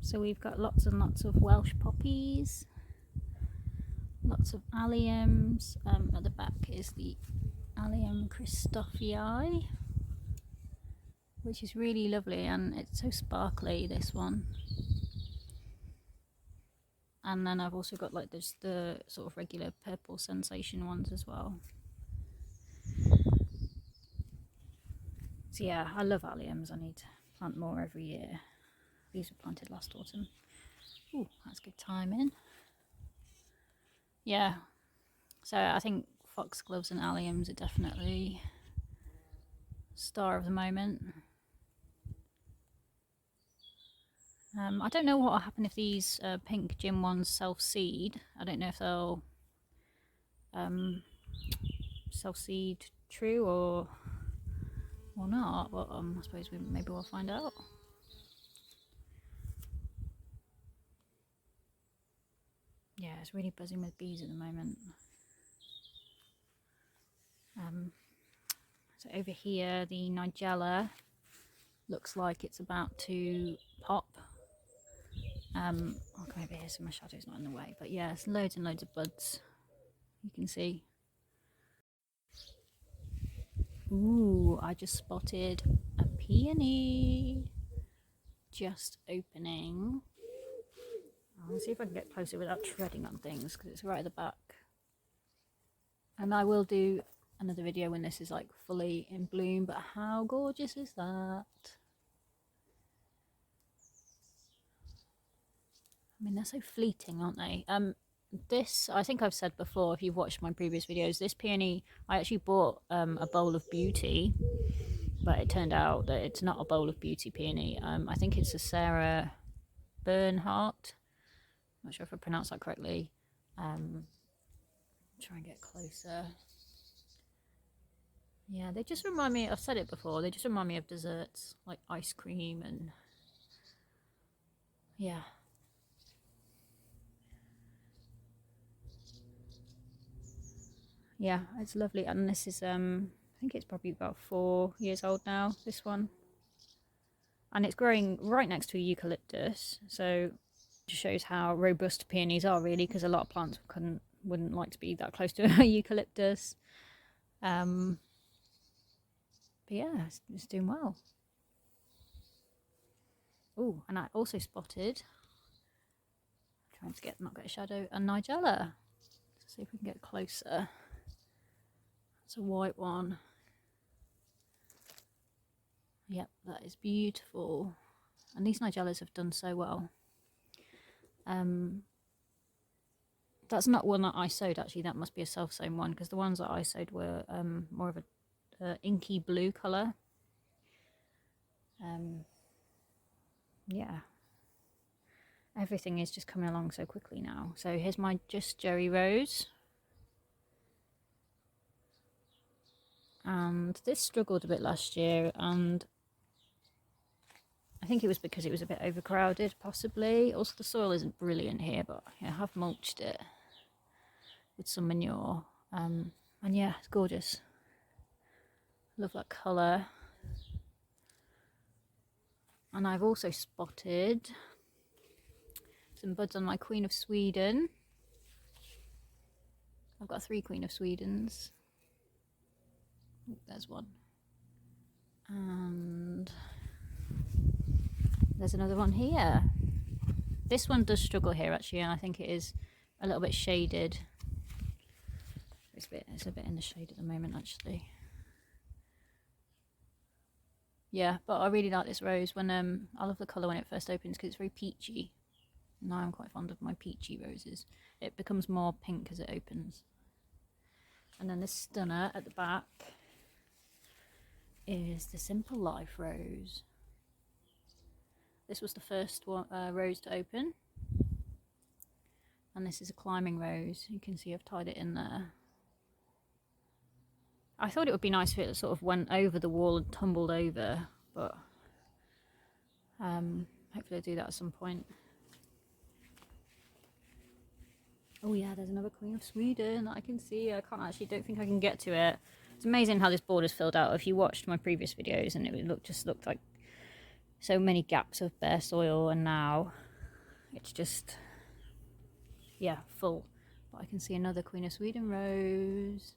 So we've got lots and lots of Welsh poppies, lots of alliums. At the back is the Allium Christophii, which is really lovely, and it's so sparkly, this one. And then I've also got like this, the sort of regular purple sensation ones as well. So yeah, I love alliums. I need to plant more every year. These were planted last autumn. Ooh, that's good timing. Yeah, so I think foxgloves and alliums are definitely star of the moment. I don't know what will happen if these pink gym ones self-seed. I don't know if they'll self-seed true or not, but I suppose maybe we'll find out. Yeah, it's really buzzing with bees at the moment. So over here, the Nigella looks like it's about to pop. I'll come over here so my shadow's not in the way, but yeah, it's loads and loads of buds, you can see. Ooh, I just spotted a peony just opening. I'll see if I can get closer without treading on things, because it's right at the back. And I will do another video when this is like fully in bloom, but how gorgeous is that? I mean, they're so fleeting, aren't they? This, I think I've said before, if you've watched my previous videos, this peony, I actually bought a bowl of beauty, but it turned out that it's not a bowl of beauty peony. I think it's a Sarah Bernhardt. I'm not sure if I pronounced that correctly. Try and get closer. Yeah, they just remind me, I've said it before, they just remind me of desserts, like ice cream and yeah. Yeah, it's lovely. And this is, I think it's probably about 4 years old now, this one. And it's growing right next to a eucalyptus, so it just shows how robust peonies are, really, because a lot of plants wouldn't like to be that close to a eucalyptus. But yeah, it's doing well. Oh, and I also spotted, trying to not get a shadow, a Nigella. Let's see if we can get closer. It's a white one. Yep, that is beautiful. And these Nigellas have done so well. That's not one that I sowed, actually. That must be a self-sown one, because the ones that I sowed were more of a inky blue colour. Yeah. Everything is just coming along so quickly now. So here's my Just Jerry Rose. And this struggled a bit last year, and I think it was because it was a bit overcrowded, possibly. Also, the soil isn't brilliant here, but I have mulched it with some manure. And yeah, it's gorgeous. Love that colour. And I've also spotted some buds on my Queen of Sweden. I've got 3 Queen of Swedens. Oh, there's one. And there's another one here. This one does struggle here, actually, and I think it is a little bit shaded. It's a bit in the shade at the moment, actually. Yeah, but I really like this rose. When I love the colour when it first opens, because it's very peachy. Now I'm quite fond of my peachy roses. It becomes more pink as it opens. And then this stunner at the back is the Simple Life rose. This was the first one, rose to open. And this is a climbing rose. You can see I've tied it in there. I thought it would be nice if it sort of went over the wall and tumbled over, but hopefully I'll do that at some point. Oh yeah, there's another Queen of Sweden that I can see. I don't think I can get to it. It's amazing how this border's filled out. If you watched my previous videos, and it just looked like so many gaps of bare soil, and now it's just, yeah, full. But I can see another Queen of Sweden rose.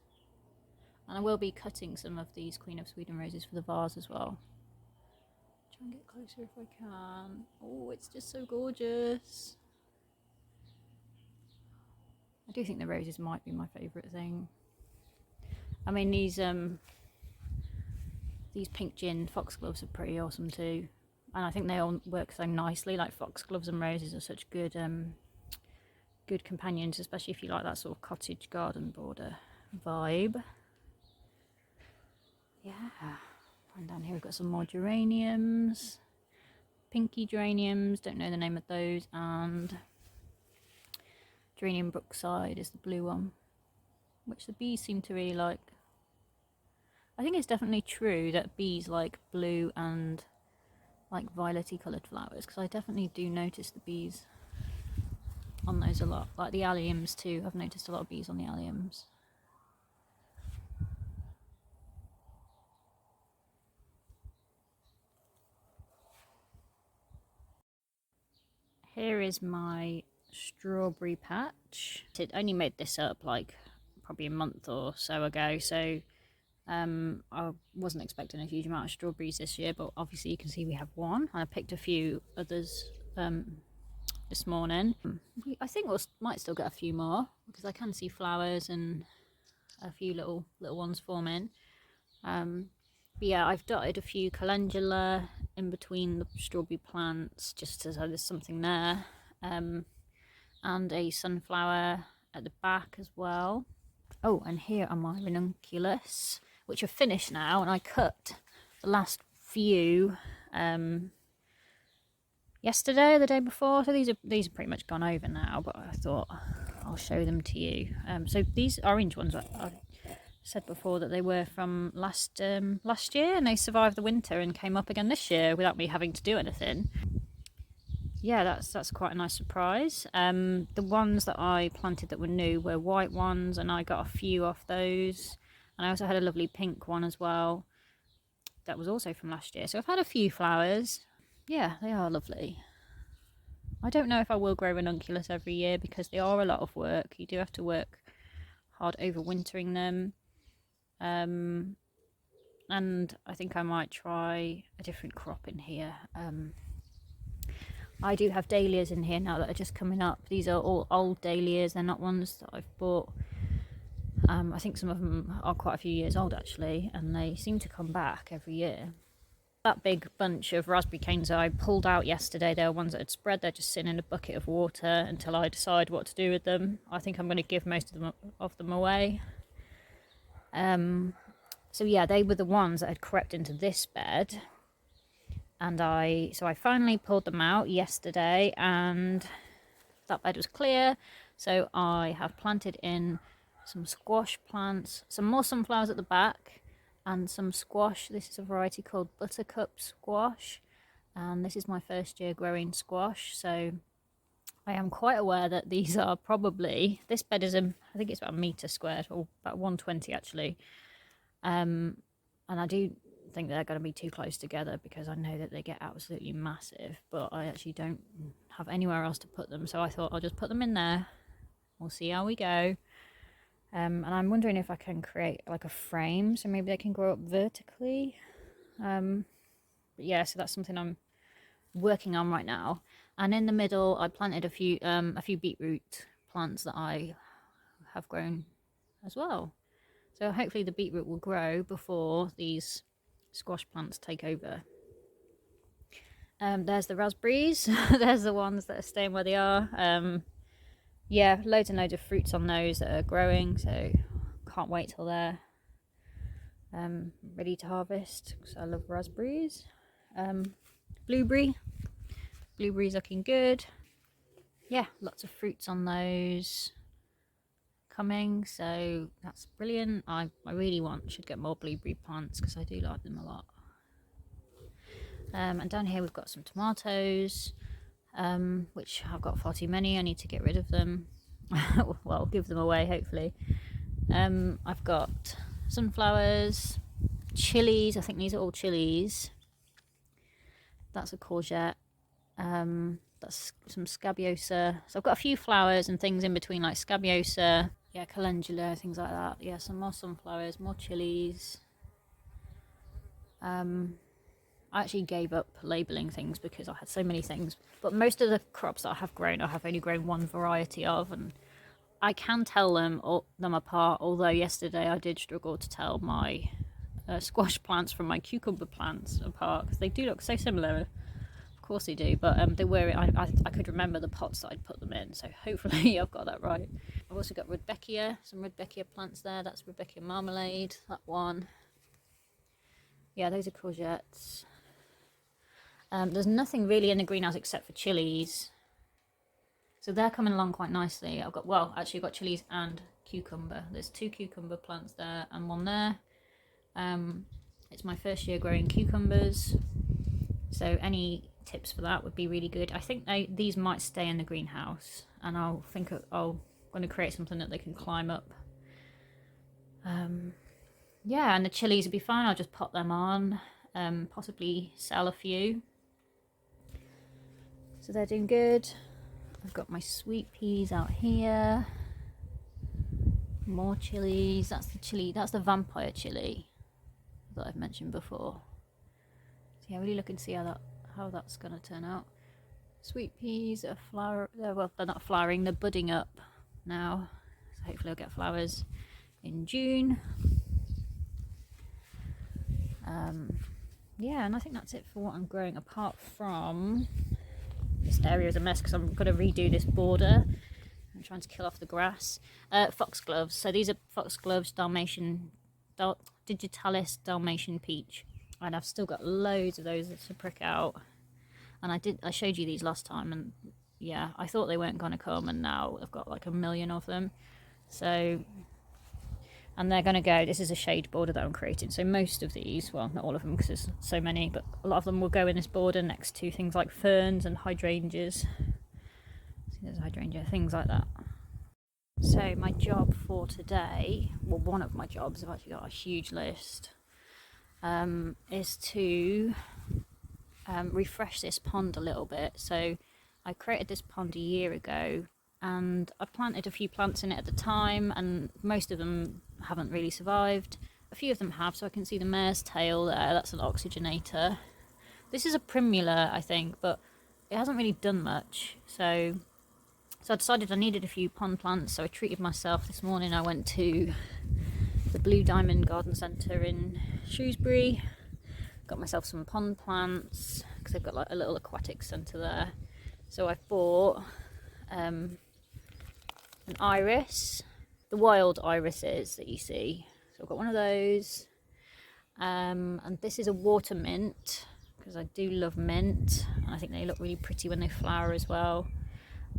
And I will be cutting some of these Queen of Sweden roses for the vase as well. Try and get closer if I can. Oh, it's just so gorgeous. I do think the roses might be my favourite thing. I mean, these pink gin foxgloves are pretty awesome too. And I think they all work so nicely. Like foxgloves and roses are such good good companions, especially if you like that sort of cottage garden border vibe. Yeah. And down here we've got some more geraniums. Pinky geraniums, don't know the name of those, and Geranium Brookside is the blue one, which the bees seem to really like. I think it's definitely true that bees like blue and like violet-y coloured flowers, because I definitely do notice the bees on those a lot. Like the alliums too, I've noticed a lot of bees on the alliums. Here is my strawberry patch. I only made this up like probably a month or so ago, so I wasn't expecting a huge amount of strawberries this year, but obviously you can see we have one. I picked a few others this morning. I think we might still get a few more because I can see flowers and a few little ones forming. But yeah, I've dotted a few calendula in between the strawberry plants just so there's something there, and a sunflower at the back as well. Oh, and here are my ranunculus, which are finished now, and I cut the last few yesterday or the day before, so these are pretty much gone over now, but I thought I'll show them to you. So these orange ones, I said before that they were from last year, and they survived the winter and came up again this year without me having to do anything. Yeah, that's quite a nice surprise. The ones that I planted that were new were white ones, and I got a few off those, and I also had a lovely pink one as well that was also from last year. So I've had a few flowers. Yeah, they are lovely. I don't know if I will grow ranunculus every year because they are a lot of work. You do have to work hard overwintering them. And I think I might try a different crop in here. I do have dahlias in here now that are just coming up. These are all old dahlias, they're not ones that I've bought. I think some of them are quite a few years old actually, and they seem to come back every year. That big bunch of raspberry canes I pulled out yesterday, they were ones that had spread. They're just sitting in a bucket of water until I decide what to do with them. I think I'm going to give most of them away. So yeah, they were the ones that had crept into this bed, and I finally pulled them out yesterday, and that bed was clear. So I have planted in some squash plants, some more sunflowers at the back, and some squash. This is a variety called buttercup squash, and this is my first year growing squash, so I am quite aware that these are probably, this bed is I think it's about a metre squared, or about 120 actually, and I do think they're going to be too close together because I know that they get absolutely massive, but I actually don't have anywhere else to put them, so I thought I'll just put them in there. We'll see how we go. And I'm wondering if I can create like a frame so maybe they can grow up vertically. But yeah, so that's something I'm working on right now. And in the middle I planted a few beetroot plants that I have grown as well. So hopefully the beetroot will grow before these squash plants take over. There's the raspberries. There's the ones that are staying where they are. Yeah, loads and loads of fruits on those that are growing, so can't wait till they're ready to harvest, because I love raspberries. Blueberries looking good. Yeah, lots of fruits on those coming, so that's brilliant. I really should get more blueberry plants because I do like them a lot. And down here we've got some tomatoes, which I've got far too many. I need to get rid of them. Well, give them away hopefully. I've got sunflowers, chilies. I think these are all chilies. That's a courgette. that's some Scabiosa. So I've got a few flowers and things in between, like Scabiosa, yeah, calendula, things like that. Yeah, some more sunflowers, more chilies. I actually gave up labelling things because I had so many things. But most of the crops that I have grown, I have only grown one variety of, and I can tell them apart. Although yesterday I did struggle to tell my squash plants from my cucumber plants apart because they do look so similar. Of course they do, but they were. I could remember the pots that I'd put them in, so hopefully I've got that right. I've also got Rudbeckia, some Rudbeckia plants there. That's Rudbeckia marmalade. That one. Yeah, those are courgettes. There's nothing really in the greenhouse except for chilies. So they're coming along quite nicely. I've got chilies and cucumber. There's 2 cucumber plants there and one there. It's my first year growing cucumbers. So any tips for that would be really good. I think these might stay in the greenhouse, and I'll going to create something that they can climb up. Yeah, and the chilies will be fine. I'll just pop them on, possibly sell a few. So they're doing good. I've got my sweet peas out here. More chilies. That's the chili. That's the vampire chili that I've mentioned before. So yeah, really looking to see how that's going to turn out. Sweet peas are well, they're not flowering. They're budding up now. So hopefully I'll get flowers in June. Yeah, and I think that's it for what I'm growing, apart from this area is a mess because I'm going to redo this border. I'm trying to kill off the grass. Foxgloves. So these are foxgloves, Digitalis Dalmatian peach, and I've still got loads of those to prick out. And I showed you these last time, and yeah, I thought they weren't going to come, and now I've got like 1 million of them. So, and they're going to go. This is a shade border that I'm creating. So most of these, well, not all of them because there's so many, but a lot of them will go in this border next to things like ferns and hydrangeas. See, there's a hydrangea, things like that. So my job for today, well, one of my jobs, I've actually got a huge list, is to refresh this pond a little bit. So I created this pond a year ago, and I planted a few plants in it at the time, and most of them haven't really survived. A few of them have, so I can see the mare's tail there. That's an oxygenator. This is a primula, I think, but it hasn't really done much. So I decided I needed a few pond plants, so I treated myself. This morning I went to the Blue Diamond Garden Centre in Shrewsbury, got myself some pond plants because they've got like a little aquatic centre there. So I've bought an iris, the wild irises that you see. So I've got one of those, and this is a water mint because I do love mint, and I think they look really pretty when they flower as well.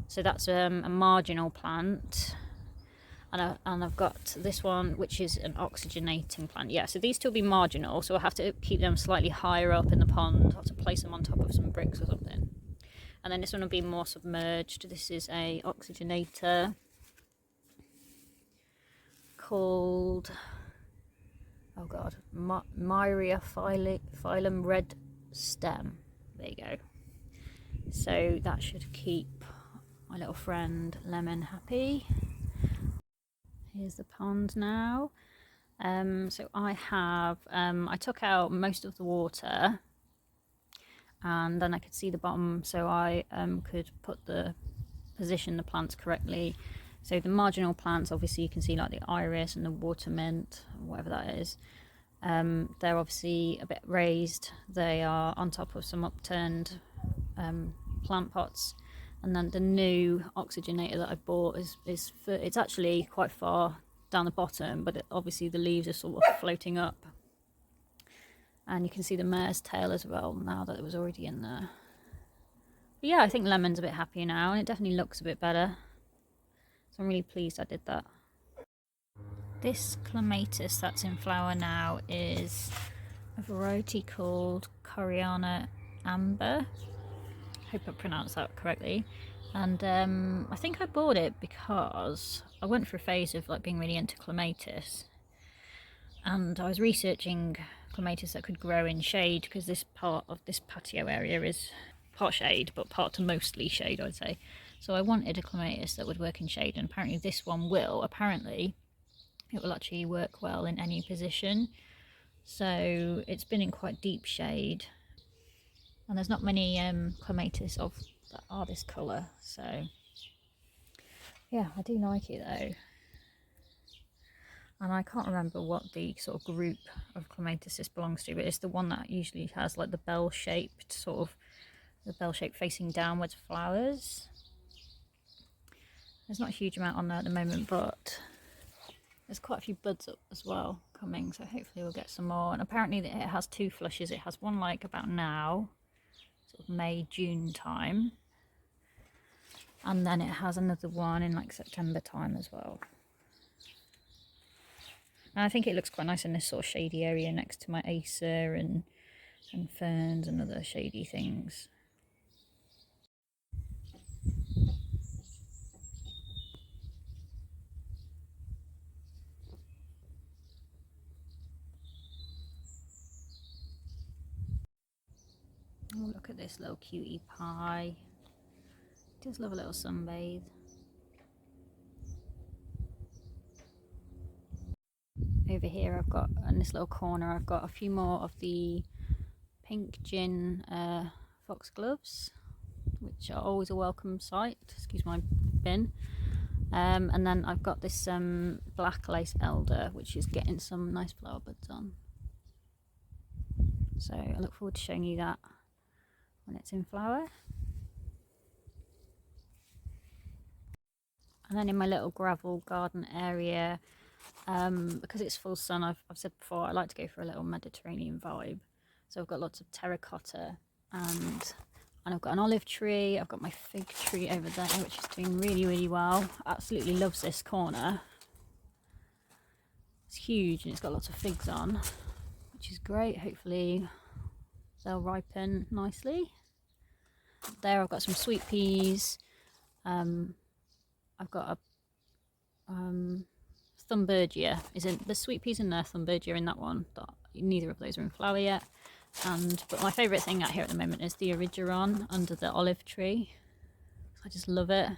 So that's a marginal plant, and I've got this one which is an oxygenating plant. Yeah, so these two will be marginal, so I'll have to keep them slightly higher up in the pond. I'll have to place them on top of some bricks or something. And then this one will be more submerged. This is a oxygenator called, oh god, Myria phylum red stem. There you go. So that should keep my little friend Lemon happy. Here's the pond now. So I have, I took out most of the water, and then I could see the bottom, so I could position the plants correctly. So the marginal plants, obviously you can see like the iris and the water mint, whatever that is. They're obviously a bit raised. They are on top of some upturned plant pots. And then the new oxygenator that I bought it's actually quite far down the bottom, but obviously the leaves are sort of floating up. And you can see the mare's tail as well now that it was already in there. But yeah, I think Lemon's a bit happier now, and it definitely looks a bit better. So I'm really pleased I did that. This Clematis that's in flower now is a variety called Koreana Amber. Hope I pronounced that correctly. And I think I bought it because I went through a phase of like being really into Clematis, and I was researching Clematis that could grow in shade because this part of this patio area is part shade, but part to mostly shade, I'd say. So I wanted a clematis that would work in shade, and apparently this one will. Apparently it will actually work well in any position. So it's been in quite deep shade, and there's not many clematis that are this colour. So yeah, I do like it though. And I can't remember what the sort of group of clematis this belongs to, but it's the one that usually has like the bell-shaped sort of, the bell-shaped facing downwards flowers. There's not a huge amount on there at the moment, but there's quite a few buds up as well coming, so hopefully we'll get some more. And apparently it has 2 flushes. It has one like about now, sort of May, June time, and then it has another one in like September time as well. And I think it looks quite nice in this sort of shady area next to my Acer and ferns and other shady things. Oh, look at this little cutie pie. Does love a little sunbathe. Over here I've got, in this little corner, I've got a few more of the pink gin foxgloves, which are always a welcome sight. Excuse my bin. And then I've got this black lace elder, which is getting some nice flower buds on. So I look forward to showing you that when it's in flower. And then in my little gravel garden area, because it's full sun, I've said before, I like to go for a little Mediterranean vibe. So I've got lots of terracotta, and I've got an olive tree. I've got my fig tree over there, which is doing really, really well. Absolutely loves this corner. It's huge and it's got lots of figs on, which is great. Hopefully they'll ripen nicely. There I've got some sweet peas. I've got a Thunbergia. There's sweet peas in there, Thunbergia in that one. Neither of those are in flower yet. But my favourite thing out here at the moment is the Erigeron under the olive tree. I just love it.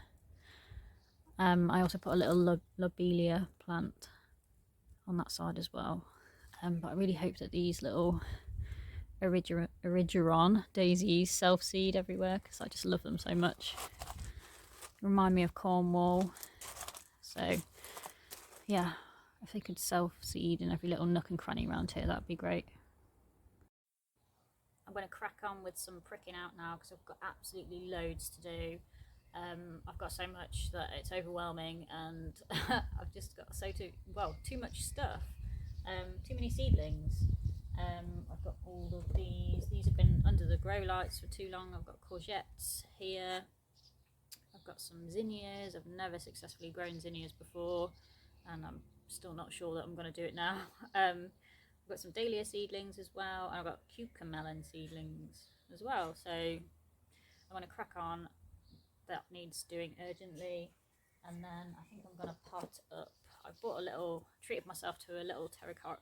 I also put a little lobelia plant on that side as well. But I really hope that these little Erigeron daisies self-seed everywhere, because I just love them so much. Remind me of Cornwall. So yeah, if they could self-seed in every little nook and cranny around here, that'd be great. I'm going to crack on with some pricking out now, because I've got absolutely loads to do. I've got so much that it's overwhelming, and I've just got too much stuff. Too many seedlings. I've got all of these. These have been under the grow lights for too long. I've got courgettes here. I've got some zinnias. I've never successfully grown zinnias before, and I'm still not sure that I'm going to do it now. I've got some dahlia seedlings as well, and I've got cucamelon seedlings as well. So I'm going to crack on. That needs doing urgently, and then I think I'm going to pot up. I treated myself to a little terracotta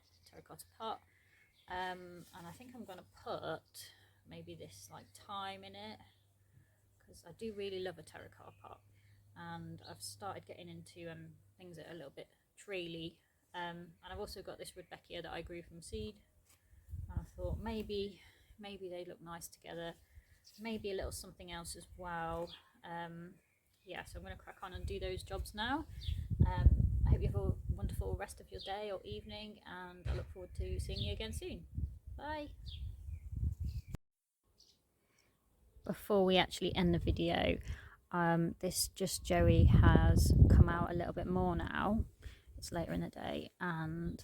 pot, and I think I'm going to put maybe this like thyme in it, because I do really love a terracotta pot, and I've started getting into things that are a little bit traily, and I've also got this Rudbeckia that I grew from seed, and I thought maybe they look nice together, maybe a little something else as well. Yeah, so I'm going to crack on and do those jobs now. I hope you have a wonderful rest of your day or evening, and I look forward to seeing you again soon. Bye. Before we actually end the video, this Just Joey has come out a little bit more now. It's later in the day, and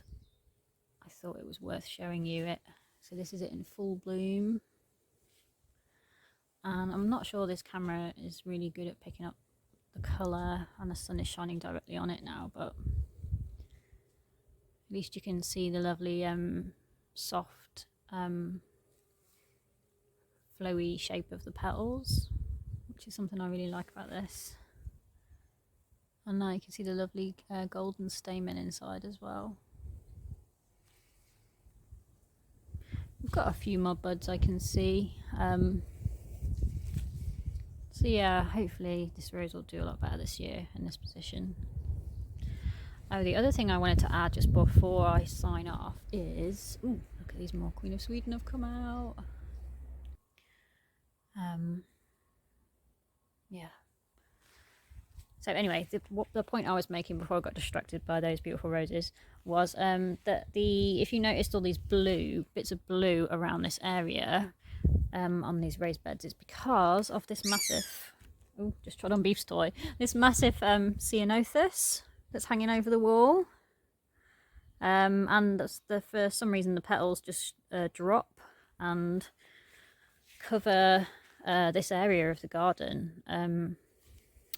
I thought it was worth showing you it. So this is it in full bloom. And I'm not sure this camera is really good at picking up the colour, and the sun is shining directly on it now, but at least you can see the lovely soft flowy shape of the petals, which is something I really like about this. And now you can see the lovely golden stamen inside as well. We've got a few more buds I can see. So yeah, hopefully this rose will do a lot better this year in this position. Oh, the other thing I wanted to add just before I sign off is, ooh, look at these more Queen of Sweden have come out. Yeah. So anyway, the point I was making before I got distracted by those beautiful roses was that if you noticed all these bits of blue around this area on these raised beds, is because of this massive, oh, just trod on Beef's toy, this massive ceanothus that's hanging over the wall. And for some reason the petals just drop and cover this area of the garden,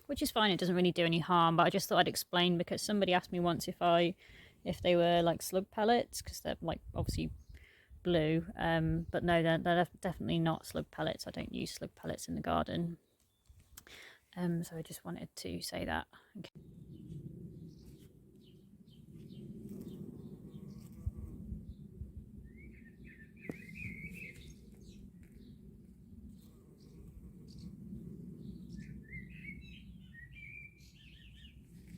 which is fine. It doesn't really do any harm, but I just thought I'd explain because somebody asked me once if they were like slug pellets, because they're like obviously blue, but no, they're definitely not slug pellets. I don't use slug pellets in the garden, so I just wanted to say that. Okay.